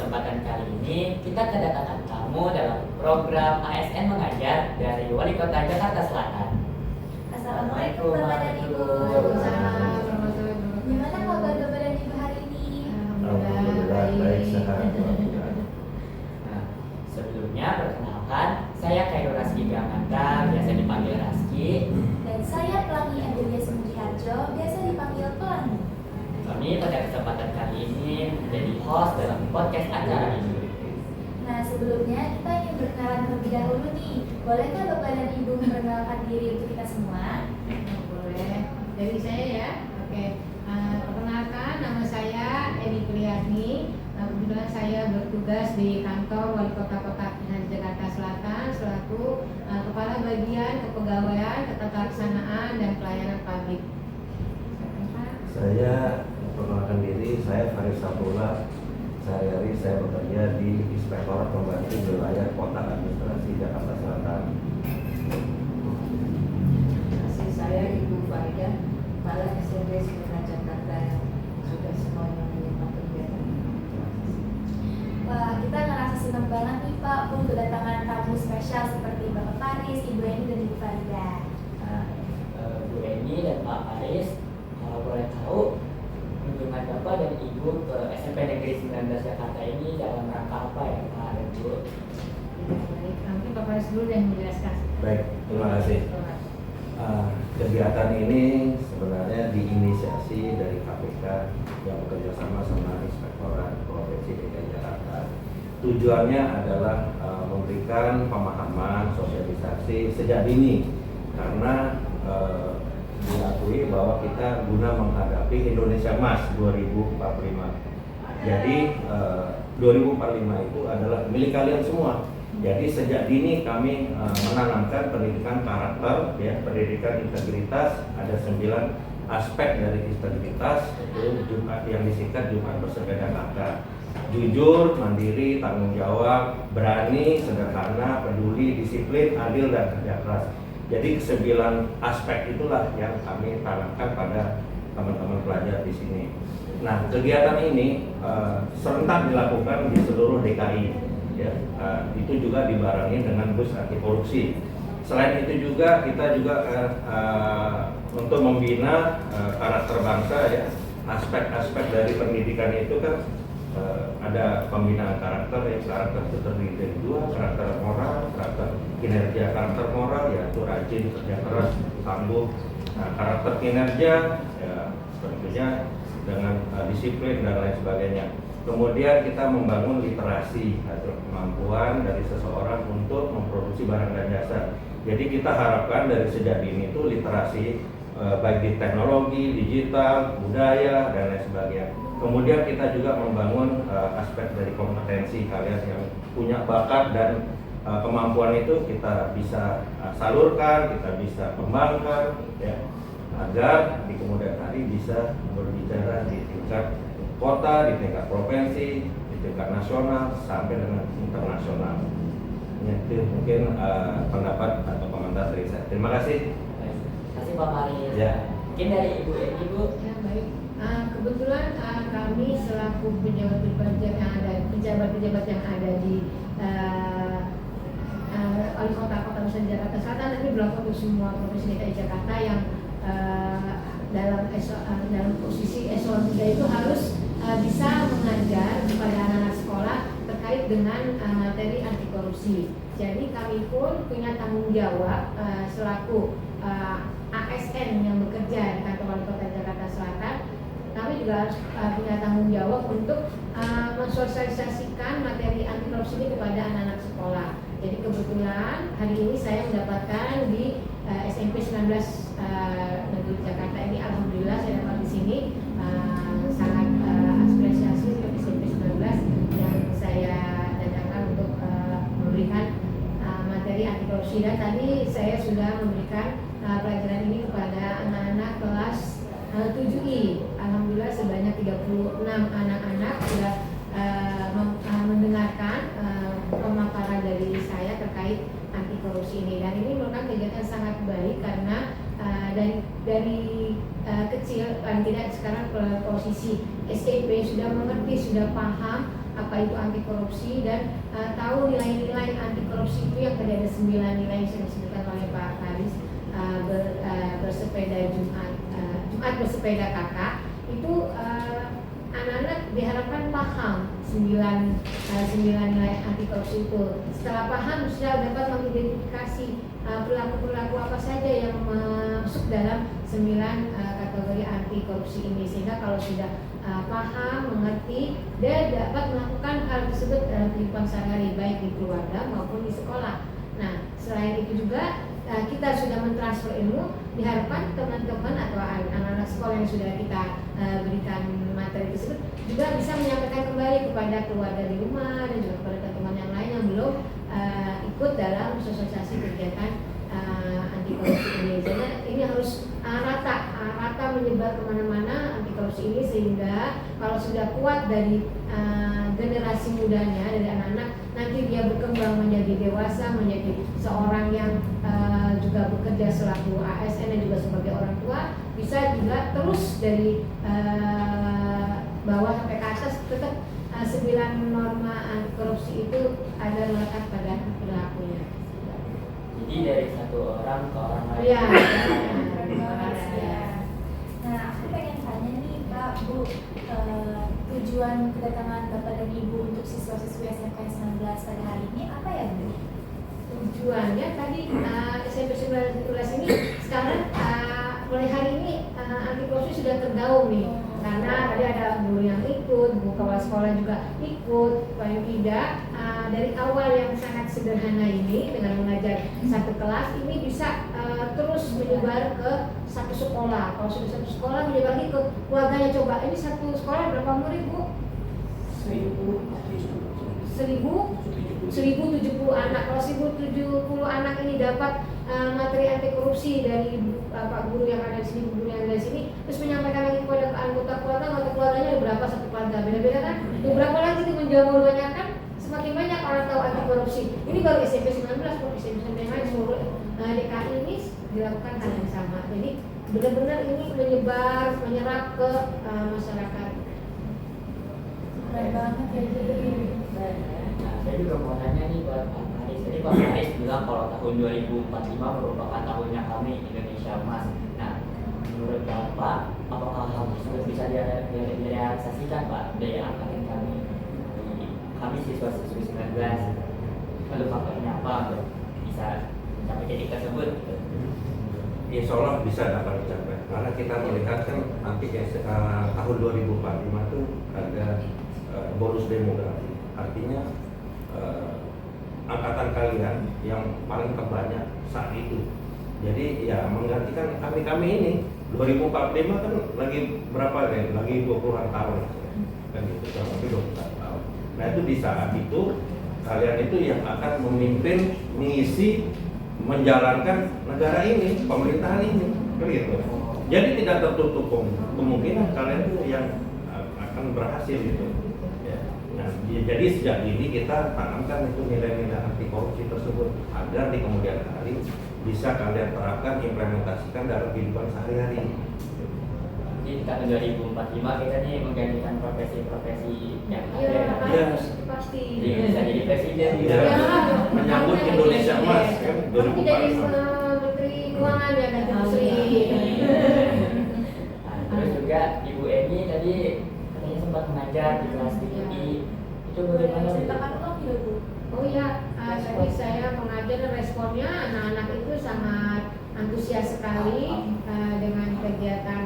kesempatan kali ini kita kedatangan tamu dalam program ASN Mengajar dari Wali Kota Jakarta Selatan. Assalamualaikum Bapak dan Ibu. Gimana kabar Bapak dan Ibu hari ini? Alhamdulillah baik sehat. Nah, sebelumnya perkenalkan, saya Khairul Raski Gamanta, biasa dipanggil Raski. Dan saya Pelangi Adelia Sumriharjo, biasa dipanggil Pelangi. Kami pada kesempatan kali ini menjadi host dalam podcast acara ini. Nah, sebelumnya kita ingin berkenalan terlebih dahulu nih. Bolehkah Bapak dan Ibu memperkenalkan diri untuk kita semua? Boleh. Dari saya ya. Oke. Perkenalkan, nama saya Eni Priani. Kebetulan saya bertugas di kantor Wali Kota Jakarta Selatan selaku Kepala Bagian Kepegawaian, Ketaksanaan dan Pelayanan Publik. Saya perkenalkan diri, saya Faris Sapula. Sehari-hari saya bekerja di Inspektorat Pembantu Wilayah Kota Administrasi Jakarta Selatan. Saya Ibu Farida, Kepala SMP Sekolah Jakarta yang sudah semuanya menyimak kegiatan. Wah, kita ngerasa senang banget nih Pak untuk kedatangan tamu spesial seperti Bapak Faris, Ibu Eni dan Ibu Farida. Nah, Bu Eni dan Pak Faris, kalau boleh tahu kunjungan Bapak dan Ibu ke SMP Negeri 19 Jakarta ini dalam rangka apa ya Pak dan Bu? Baik, nanti Pak Faris dulu yang menjelaskan. Baik, terima kasih. Kegiatan ini sebenarnya diinisiasi dari KPK yang bekerja sama Inspektorat Provinsi DKI Jakarta. Tujuannya adalah memberikan pemahaman, sosialisasi sejak dini karena diakui bahwa kita guna menghadapi Indonesia Emas 2045. Jadi 2045 itu adalah milik kalian semua. Jadi sejak dini kami menanamkan pendidikan karakter, ya, pendidikan integritas. Ada 9 aspek dari integritas, itu Jumat yang disingkat Jumat bersepeda kata. Jujur, mandiri, tanggung jawab, berani, sederhana, peduli, disiplin, adil, dan kerja keras. Jadi 9 aspek itulah yang kami tanamkan pada teman-teman pelajar di sini. Nah, kegiatan ini serentak dilakukan di seluruh DKI. Ya, itu juga dibarengi dengan bus anti korupsi. Selain itu juga kita juga untuk membina karakter bangsa, ya, aspek-aspek dari pendidikan itu kan ada pembinaan karakter, ya, karakter itu terdiri dari 2, karakter moral, karakter kinerja. Karakter moral yaitu rajin, kerja keras, tangguh. Nah, karakter kinerja ya tentunya dengan disiplin dan lain sebagainya. Kemudian kita membangun literasi atau kemampuan dari seseorang untuk memproduksi barang dan jasa. Jadi kita harapkan dari sejak dini itu literasi baik di teknologi, digital, budaya, dan lain sebagainya. Kemudian kita juga membangun aspek dari kompetensi kalian yang punya bakat dan kemampuan itu kita bisa salurkan, kita bisa kembangkan, ya, agar di kemudian hari bisa berbicara di tingkat kota, di tingkat provinsi, di tingkat nasional, sampai dengan internasional. Itu mungkin pendapat atau komentar dari saya. Terima kasih. Terima kasih Pak Faris. Ya. Mungkin dari Ibu Eni, Bu. Ya, baik. Kebetulan kami selaku pejabat-pejabat yang ada di Wali Kota Jakarta Selatan, ini berlaku untuk semua provinsi DKI Jakarta yang dalam posisi eselon 3 itu harus bisa mengajar kepada anak-anak sekolah terkait dengan materi anti korupsi. Jadi kami pun punya tanggung jawab selaku ASN yang bekerja di kantor Wali Kota Jakarta Selatan. Kami juga harus punya tanggung jawab untuk mensosialisasikan materi anti korupsi ini kepada anak-anak sekolah. Jadi kebetulan hari ini saya mendapatkan di SMP 19 Negeri Jakarta ini, alhamdulillah saya dapat di sini. Sangat apresiasi untuk SMP 19 yang saya datangkan untuk memberikan materi anti korupsi. Dan tadi saya sudah memberikan pelajaran ini kepada anak-anak kelas 7I. Alhamdulillah sebanyak 36 anak-anak sudah mendengarkan pemaparan dari saya terkait anti korupsi ini. Dan ini merupakan kegiatan sangat baik karena dari kecil, paling tidak sekarang posisi SMP sudah mengerti, sudah paham apa itu anti korupsi dan tahu nilai-nilai anti korupsi itu yang tadi ada 9 nilai yang disebutkan oleh Pak Haris. Bersepeda Jumat bersepeda kakak itu anak-anak diharapkan paham 9 nilai anti korupsi itu. Setelah paham sudah dapat mengidentifikasi perilaku-perilaku apa saja yang masuk dalam 9 kategori anti korupsi ini, sehingga kalau sudah paham, mengerti, dia dapat melakukan hal tersebut dalam kehidupan sehari-hari baik di keluarga maupun di sekolah. Nah, selain itu juga kita sudah mentransfer ilmu, diharapkan teman-teman atau anak-anak sekolah yang sudah kita berikan materi tersebut juga bisa menyampaikan kembali kepada keluarga di rumah dan juga kepada teman-teman yang lain yang belum ikut dalam sosialisasi kegiatan anti korupsi ini. Karena ini harus rata menyebar kemana-mana anti korupsi ini, sehingga kalau sudah kuat dari generasi mudanya, dari anak-anak, nanti dia berkembang menjadi dewasa, menjadi seorang yang juga bekerja selaku ASN dan juga sebagai orang tua, bisa juga terus dari bawah sampai ke atas tetap 9 norma anti korupsi itu ada melekat pada perilakunya. Jadi dari satu orang ke orang lain. Iya. Nah, aku pengen tanya nih Pak, Bu, tujuan kedatangan Bapak dan Ibu untuk siswa-siswi SMK 19 pada hari ini apa ya, Bu? Tujuannya tadi SMP 19 ini sekarang mulai hari ini anti korupsi sudah tergaung nih, karena tadi ada guru yang ikut, guru kepala sekolah juga ikut. Paling tidak dari awal yang sangat sederhana ini dengan mengajar satu kelas ini bisa terus menyebar ke satu sekolah. Kalau sudah satu sekolah menyebar lagi ke keluarganya. Coba ini satu sekolah berapa murid, Bu? 1070 anak. Kalau 1070 anak ini dapat materi anti korupsi dari Pak guru yang ada di sini, guru yang ada di sini, terus menyampaikan lagi kepada anggota keluarganya ada berapa satu keluarga, beda-beda kan? Berapa lagi itu menjamur banyak kan? Semakin banyak orang tahu anti korupsi. Ini baru SMP 19, kalau SMP yang lain seluruh DKI ini dilakukan hal yang sama. Jadi benar-benar ini menyebar, menyerap ke masyarakat. Keren banget ya, Bu. Nah, saya juga mau tanya nih buat Pak Haris. Tadi Pak Haris bilang kalau tahun 2045 merupakan tahunnya kami Indonesia Emas. Nah, menurut Bapak, apakah hal tersebut bisa direalisasikan Pak dari angkatan kami siswa-siswi 19? Lalu faktornya apa untuk bisa mencapai titik tersebut? Insya Allah bisa dapat dicapai, karena kita melihat kan nanti tahun 2045 itu ada bonus demografi, artinya angkatan kalian yang paling terbanyak saat itu. Jadi ya menggantikan kami ini 2045 kan lagi berapa nih? Lagi 20-an tahun kan gitu, kurang lebih 21 tahun. Nah itu di saat itu kalian itu yang akan memimpin, mengisi, menjalankan negara ini, pemerintahan ini, begitu. Jadi tidak tertutup kemungkinan kalian itu yang akan berhasil gitu. Nah, jadi sejak ini kita tanamkan itu nilai-nilai anti korupsi tersebut agar di kemudian hari bisa kalian terapkan, implementasikan dalam kehidupan sehari-hari. Jadi di tahun 2045 kita nih menggantikan profesi-profesi yang Iya, ada. harus pasti. Jadi bisa jadi presiden. Iya. Menyambut Indonesia Emas kan Tapi jadi 2045. Menteri Keuangan ya kan, Menteri. Nah, terus juga Ibu Eni tadi katanya sempat mengajar di kelas TPI. Itu bagaimana? Ceritakan dong ya, Bu. Oh iya, tadi saya mengajar dan responnya anak-anak itu sangat antusias sekali dengan kegiatan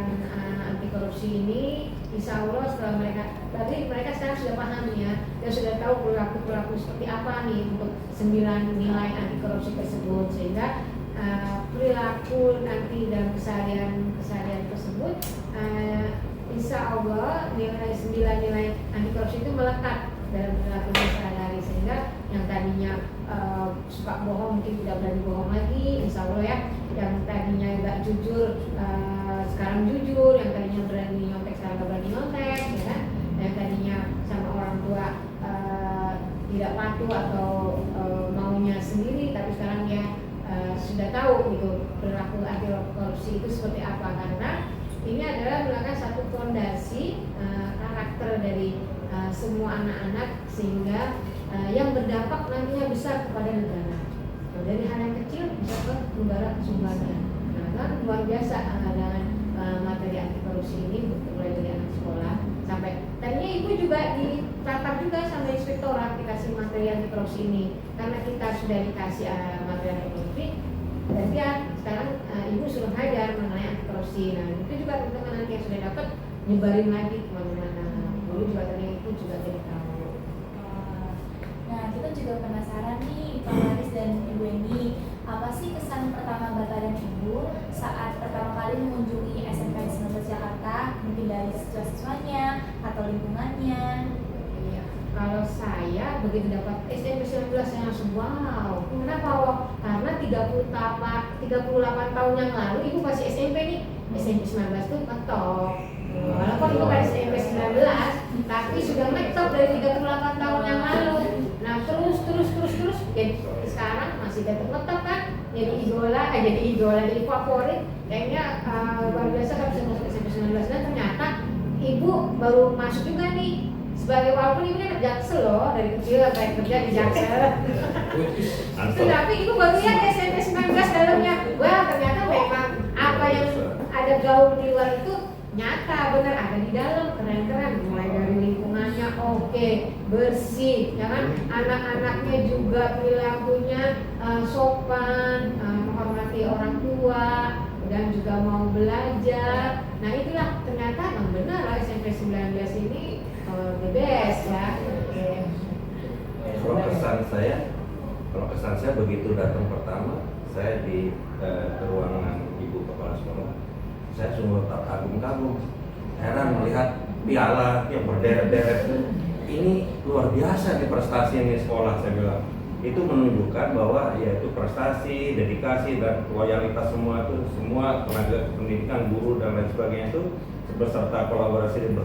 anti korupsi ini. Insya Allah setelah mereka sekarang sudah paham ya, dan sudah tahu perilaku seperti apa nih untuk 9 nilai anti korupsi tersebut, sehingga perilaku nanti dalam keseharian tersebut insya Allah nilai 9 nilai anti korupsi itu melekat dalam perilaku sehari-hari, sehingga yang tadinya suka bohong mungkin tidak berani bohong lagi, insya Allah ya. Yang tadinya nggak jujur sekarang jujur, yang tadinya berani nyontek sekarang nggak berani nyontek, ya kan? Yang tadinya sama orang tua tidak patuh atau maunya sendiri, tapi sekarang dia sudah tahu gitu perilaku anti korupsi itu seperti apa, karena ini adalah merupakan satu fondasi karakter dari semua anak-anak sehingga yang berdampak nantinya besar kepada negara. Nah, dari hal yang kecil bisa ke negara sumbernya. Nah, kan luar biasa dengan materi anti korupsi ini, mulai dari anak sekolah sampai tadinya ibu juga ditangkap juga sama inspektorat dikasih materi anti korupsi ini karena kita sudah dikasih materi anti korupsi. Dan dia sekarang ibu suruh ngajar mengenai anti korupsi. Nah itu juga teman-teman nanti yang sudah dapat nyebarin lagi kemana-mana. Dulu juga tadi itu juga jadi tahu. Nah kita juga penasaran nih Pak Haris dan Ibu Eni, apa sih kesan pertama Bapak dan Ibu saat pertama kali mengunjungi SMK 19 Jakarta, mungkin dari siswa-siswanya atau lingkungannya? Iya. Kalau saya begitu dapat SMP 19 saya langsung wow. Kenapa wow? Karena 38 tahun yang lalu ibu masih SMP nih. SMP 19 itu ngetop. Walaupun ibu kan SMP 19, tapi sudah ngetop dari 38 tahun yang lalu. Nah terus jadi sekarang masih tetap ngetop kan? Jadi idola, jadi favorit. Kayaknya luar biasa kalau bisa masuk SMP 19 dan ternyata ibu baru masuk juga nih. Sebagai walaupun ibu kan Jaksel loh, dari kecil kayak kerja di Jaksel. Tapi ibu baru lihat SMP 19 dalamnya. Wah ternyata memang apa yang ada gaung di luar itu nyata benar ada di dalam, keren-keren. Mulai dari lingkungannya oke, bersih, ya kan? Anak-anaknya juga perilakunya sopan, menghormati orang tua dan juga mau belajar. Nah itulah ternyata memang benar lah SMP 19 ini the best ya. Kalau kesan saya begitu datang pertama, saya di ruangan ibu kepala sekolah, saya sungguh terkagum-kagum, heran melihat piala yang berderet-deret. Ini luar biasa nih prestasi ini sekolah, saya bilang. Itu menunjukkan bahwa yaitu prestasi, dedikasi dan loyalitas semua tenaga pendidikan, guru dan lain sebagainya itu beserta kolaborasi dan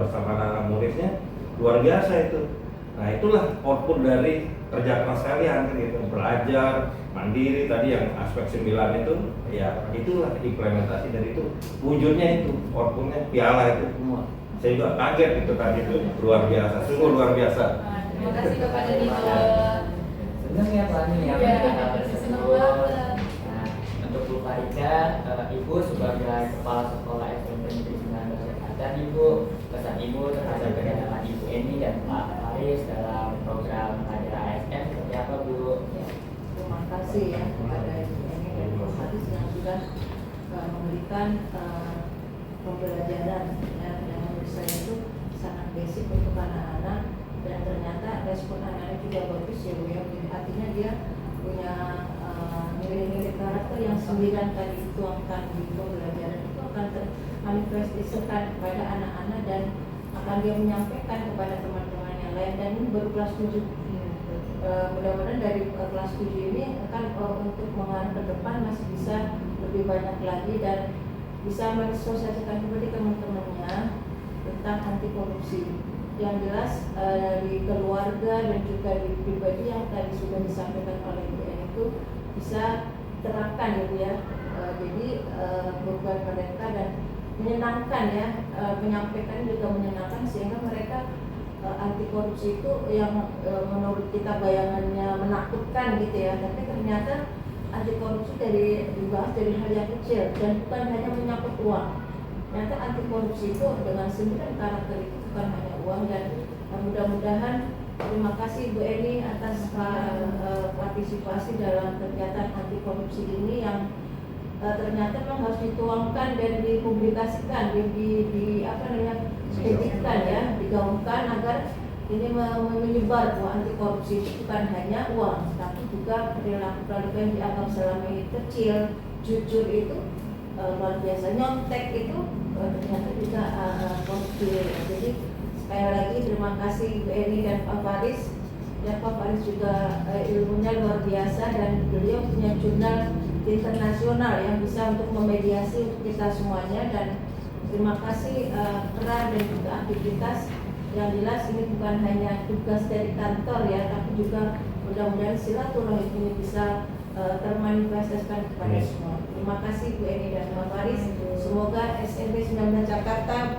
bersama anak-anak muridnya luar biasa itu. Nah itulah output dari kerja keras kalian kan gitu, belajar mandiri tadi yang aspek 9 itu, ya itulah implementasi dari itu, wujudnya itu, outputnya piala itu semua. Saya juga kaget itu tadi itu luar biasa, sungguh luar biasa. Terima kasih kepada Ibu. Senang ya Pak Ani ya. Senang banget. Nah, untuk Bu Farida, Ibu sebagai kepala sekolah SMP Negeri 19 Jakarta, Ibu pesan Ibu terhadap kedatangan Ibu Eni dan Pak Haris dalam program Kader ASN seperti apa Bu? Ya, terima kasih ya kepada Ibu Eni dan Pak Haris yang sudah memberikan pembelajaran ya, yang menurut saya itu sangat basic untuk anak-anak, dan ternyata respon anak-anak juga bagus ya Bu ya. Artinya dia punya nilai-nilai karakter yang 9 tadi dituangkan di pembelajaran itu akan termanifestasikan kepada anak-anak dan akan dia menyampaikan kepada teman-teman yang lain, dan ini baru kelas 7. Mudah-mudahan dari kelas 7 ini akan untuk mengarah ke depan masih bisa lebih banyak lagi dan bisa mensosialisasikan kepada teman-temannya tentang anti korupsi. Yang jelas di keluarga dan juga di pribadi yang tadi sudah disampaikan oleh Ibu Eni itu bisa terapkan ya Bu ya. Jadi beban mereka dan menyenangkan ya, menyampaikan juga menyenangkan sehingga mereka anti korupsi itu yang menurut kita bayangannya menakutkan gitu ya, tapi ternyata anti korupsi dibahas dari hal yang kecil dan bukan hanya menyangkut uang. Ternyata anti korupsi itu dengan 9 karakter itu bukan hanya uang, dan mudah-mudahan terima kasih Bu Eni atas partisipasi dalam kegiatan anti korupsi ini yang ternyata memang harus dituangkan dan dipublikasikan, dieditkan ya, digaungkan agar ini menyebar bahwa anti korupsi itu bukan hanya uang, tapi juga perilaku yang dianggap selama ini kecil, jujur itu luar biasa, nyontek itu ternyata juga korupsi. Jadi sekali lagi terima kasih Bu Eni dan Pak Faris. Ya Pak Faris juga ilmunya luar biasa dan beliau punya jurnal internasional yang bisa untuk memediasi untuk kita semuanya, dan terima kasih peran dan juga aktivitas yang jelas ini bukan hanya tugas dari kantor ya, tapi juga mudah-mudahan silaturahmi ini bisa termanifestasikan kepada semua. Terima kasih Bu Eni dan Pak Faris. Semoga SMP 19 Jakarta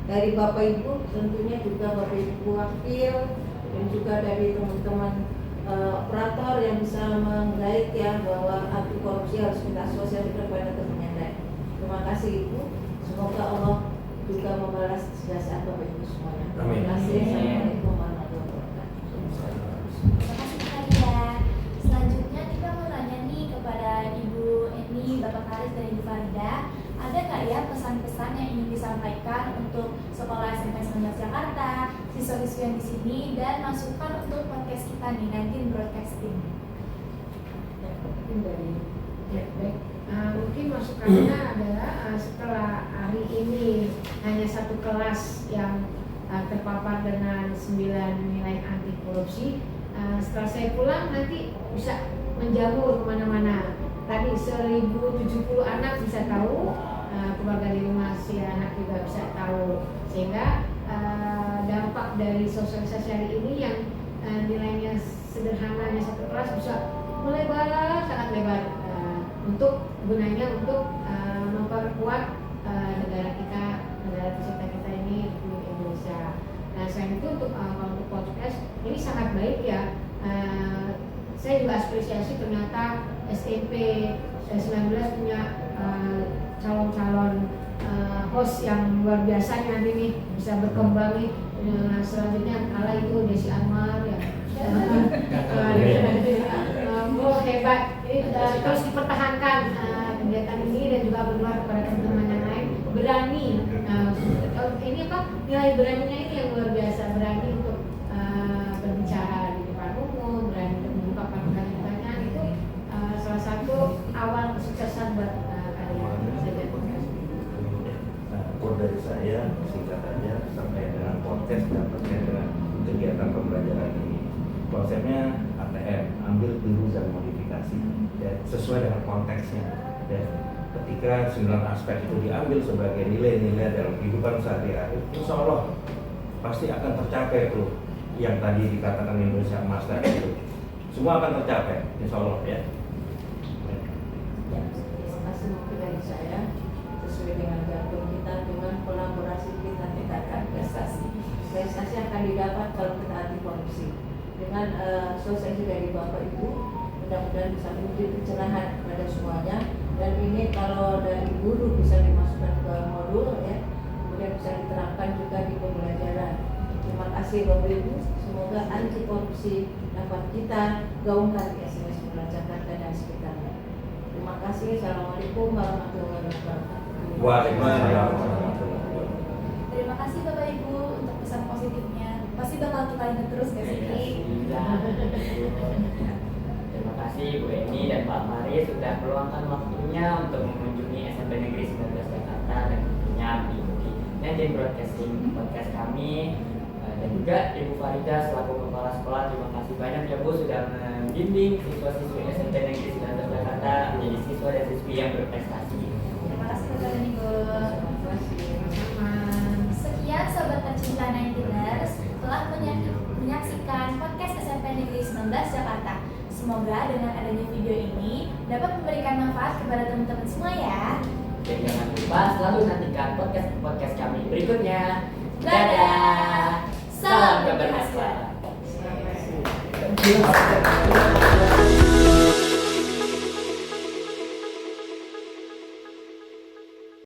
dari Bapak Ibu, tentunya juga Bapak Ibu wakil dan juga dari teman-teman operator yang bisa menggait ya bahwa anti korupsi harus kita sosialisasikan kepada teman-teman. Terima kasih Ibu. Semoga Allah juga membalas jasa Bapak Ibu semuanya. Amin. Terima kasih. Assalamualaikum warahmatullahi wabarakatuh. Terima kasih Bu Nadia. Selanjutnya kita mau nanya nih kepada Ibu Eni, Bapak Faris dan Ibu Farida. Ada nggak ya pesan-pesan yang ingin disampaikan untuk sekolah SMP 19 Jakarta, siswa-siswi yang di sini, dan masukan untuk podcast kita nih, 19 Broadcasting? Mungkin dari baik. Mungkin masukannya adalah setelah hari ini hanya satu kelas yang terpapar dengan 9 nilai anti korupsi, setelah saya pulang nanti bisa menjamur kemana-mana. Tadi 1070 anak bisa tahu, keluarga di rumah si anak juga bisa tahu, sehingga dampak dari sosialisasi hari ini yang nilainya sederhananya satu kelas bisa melebar, sangat lebar, untuk gunanya untuk memperkuat negara kita, negara tercinta kita ini di Indonesia. Nah, selain itu untuk kalau untuk podcast ini sangat baik ya. Saya juga apresiasi ternyata SMP 19 punya calon-calon host yang luar biasa nanti nih, bisa berkembang nih. Selanjutnya kala itu Desi Anwar ya. Hebat. Ini terus dipertahankan kegiatan ini dan juga berdoa kepada teman-teman yang lain berani. Ini apa? Nilai beraninya ini yang luar biasa, berani untuk berbicara di depan umum, berani untuk membuka pertanyaan itu salah satu awal kesuksesan buat kalian. Quote dari saya singkatannya terkait dengan podcast dan terkait dengan kegiatan pembelajaran ini. Konsepnya ATM, ambil, tiru dan modifikasi, ya, sesuai dengan konteksnya. Ya. Ketika 9 aspek itu diambil sebagai nilai-nilai dalam kehidupan sehari-hari, insya Allah pasti akan tercapai tuh yang tadi dikatakan Indonesia Emas tadi itu. Semua akan tercapai, insya Allah ya. Terima kasih mungkin dari saya, sesuai dengan jantung kita, dengan kolaborasi kita tingkatkan prestasi. Prestasi akan didapat kalau kita anti korupsi. Dengan sosialisasi dari Bapak Ibu, mudah-mudahan bisa memberi pencerahan kepada semuanya. Dan ini kalau dari guru bisa dimasukkan ke modul ya, kemudian bisa diterapkan juga di pembelajaran. Terima kasih Bapak Ibu, semoga anti korupsi dapat kita gaungkan di SMP 19 Jakarta dan sekitarnya. Terima kasih. Assalamualaikum warahmatullahi wabarakatuh. Waalaikumsalam warahmatullahi wabarakatuh. Terima kasih Bapak Ibu untuk pesan positifnya. Pasti bakal kita ingat terus gak sih? Terima kasih Bu Eni dan Pak Faris sudah meluangkan waktunya untuk mengunjungi SMP Negeri 19 Jakarta dan tentunya mengikuti 19 Broadcasting podcast kami. Dan juga Ibu Farida selaku kepala sekolah, terima kasih banyak ya Bu sudah membimbing siswa-siswi SMP Negeri 19 Jakarta menjadi siswa dan siswi yang berprestasi. Terima kasih Bapak dan Ibu. Terima kasih. Sekian Sobat Tercinta 19ers telah menyaksikan podcast SMP Negeri 19 Jakarta. Semoga dengan adanya video ini dapat memberikan manfaat kepada teman-teman semua ya. Dan jangan lupa selalu nantikan podcast kami berikutnya. Dadah. Salam keberhasilan. Terima kasih.